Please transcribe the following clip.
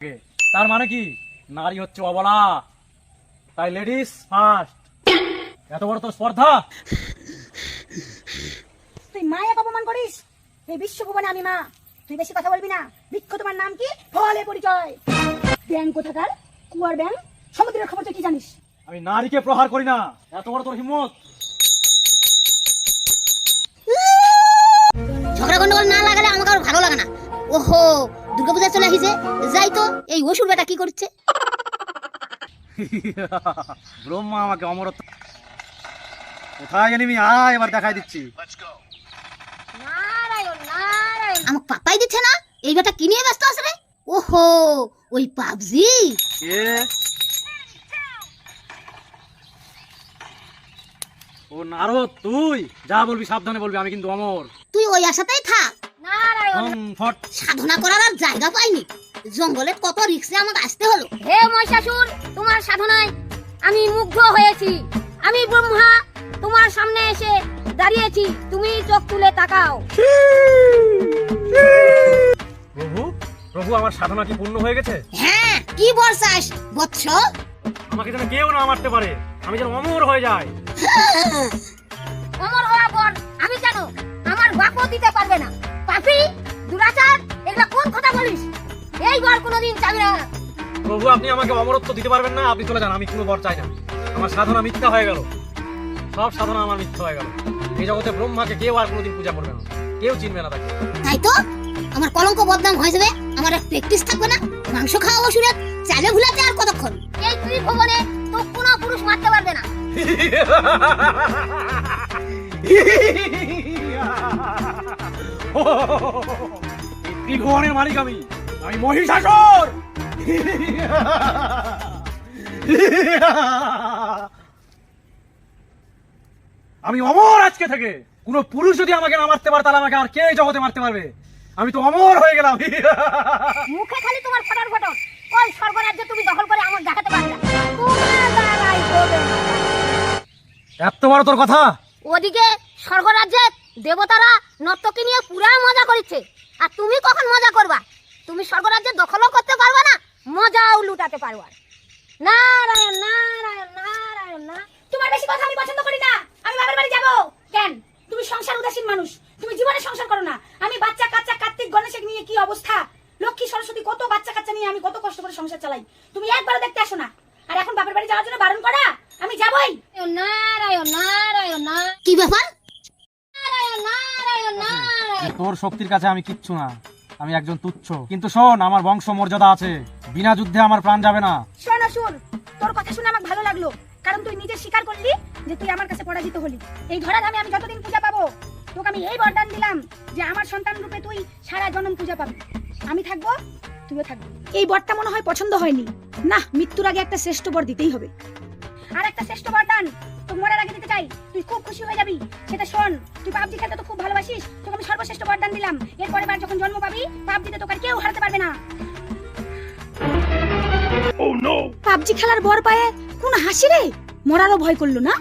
তার মানে কি নারী হচ্ছে অবলা, তাই লেডিস ফার্স্ট। এত বড় তোর স্পর্ধা? তুই মায়ের অপমান করিস? এই বিশ্বভুবনে আমি মা, তুই বেশি কথা বলবি না। বৃক্ষ তোমার নাম কি? ফলে পরিচয়। ব্যাং কোথাকার, কুয়ার ব্যাং, সমুদ্রের খবর তুই কি জানিস? আমি নারীকে প্রহার করি না। এত বড় তোর হিম্মত? ঝগড়া গন্ডগোল না লাগালে আমাকে আর ভালো লাগে না। ওহো, দুর্গাপূজা চলে আসিছে, যাই তো এই অসুর বেটা কি করছে? ব্রহ্মা আমাকে অমরত্ব কোথায় জানি আমি, আয় এবার দেখাই দিচ্ছি। নারায়ণ নারায়ণ, আমাকে পাত্তাই দিচ্ছে না। এই বেটা কি নিয়ে ব্যস্ত আছে রে? ওহো, ওই পাবজি। ও নারদ, তুই যা বলবি সাবধানে বলবি, আমি কিন্তু অমর। তুই ওই আশাতেই থাক। নারায়ণ, ফট। সাধনা করার আর জায়গা পাইনি, জঙ্গলে কত রিক্সে আমাকে আসতে হলো। হে মহিষাসুর, তোমার সাধনায় আমি মুগ্ধ হয়েছি। আমি ব্রহ্মা তোমার সামনে এসে দাঁড়িয়েছি, তুমি চোখ তুলে তাকাও। প্রভু, প্রভু আমার সাধনা কি পূর্ণ হয়ে গেছে? হ্যাঁ, কি বলছাস বৎস? আমাকে যেন কেউ না মারতে পারে, আমি যেন অমর হয়ে যাই। অমর হওয়া পর আমি কেন? আমার বাপও দিতে পারবে না। পাপী, দুরাচার, এগুলা কোন কথা বলিস? এই বর কোনোদিন চাবি না। প্রভু, আপনি আমাকে অমরত্ব দিতে পারবেন না, আপনি চলে যান, আমি কোনো বর চাই না। আমার সাধনা মিথ্যা হয়ে গেল, সব সাধনা আমার মিথ্যা হয়ে গেল। এই জগতে ব্রহ্মাকে কেউ আর কোনোদিন পূজা করবে না, কেউ চিনবে না তাকে। তাই তো আমার কলঙ্ক বদনাম হয়ে যাবে, আমার আর প্র্যাকটিস থাকবে না। মাংস খাওয়া অসুরে চালে ভুলাতে আর কতক্ষণ? এই ত্রিভুবনে তো কোনো পুরুষ মারতে পারবে না। ত্রিভুবনের মালিক আমি, আমি মহিষাসুর। আমি অমর আজকে থেকে। কোন পুরুষ যদি আমাকে না মারতে পারে, তাহলে আমাকে আর কে জগতে মারতে পারবে? আমি তো অমর হয়ে গেলাম। মুখে খালি তোমার ফটর ফটর, ওই স্বর্গরাজ্য তুমি দখল করে আমাকে দেখাতে পারবে না। তোমার দ্বারাই হবে না। এত বড় তোর কথা? ওদিকে স্বর্গরাজ্যে দেবতারা নর্তকী নিয়ে পুরা মজা করছে, আর তুমি কখন মজা করবা? তুমি স্বর্গরাজ্যে দখলও করতে পারবা না, মজাও লুটাতে পারবা না। নারায়ণ নারায়ণ নারায়ণ না। তোমার বেশি কথা আমি পছন্দ করি না। আমি বাবার বাড়ি যাব কেন? তুমি সংসার উদাসীন মানুষ, তুমি জীবনে সংসার করো না। আমি বাচ্চা কাচ্চা কার্তিক গণেশের নিয়ে কি অবস্থা, লক্ষ্মী সরস্বতী কত বাচ্চা কাচ্চা নিয়ে আমি কত কষ্ট করে সংসার চালাই। তুমি একবারও দেখতে আসো না, আর এখন বাবার বাড়ি যাওয়ার জন্য বারণ করা? আমি যাবই। নারায়ণ নারায়ণ না। কি ব্যাপার? নারায়ণ নারায়ণ নারায়ণ। তোর শক্তির কাছে আমি কিচ্ছু না, আমি একজন তুচ্ছ। কিন্তু শোন, আমার বংশ মর্যাদা আছে, বিনা যুদ্ধে আমার প্রাণ যাবে না। শোন অসুর, তোর কথা শুনে আমার ভালো লাগলো, কারণ তুই নিজে স্বীকার করলি যে তুই আমার কাছে পরাজিত হলি। এই ধরাধামে আমি যতদিন পূজা পাবো, তোকে আমি এই বরদান দিলাম যে আমার সন্তান রূপে তুই সারা জন্ম পূজা পাবি। আমি থাকবো, তুইও থাকবি। এই বরটা মনে হয় পছন্দ হয়নি না, মৃত্যুর আগে একটা শ্রেষ্ঠ বর দিতেই হবে। আর একটা শ্রেষ্ঠ বরদান তোকে মরার আগে দিতে চাই, তুই খুব খুশি হয়ে যাবি। সেটা শোন, তুই পাবজি খেলতে তো খুব ভালোবাসিস, তোকে আমি সর্বশ্রেষ্ঠ বরদান দিলাম। এরপরে বার যখন জন্ম পাবি, পাবজিতে তোকে আর কেউ হারাতে পারবে না। পাবজি খেলার বর পায়ে কোন হাসি রে, মরারও ভয় করলো না।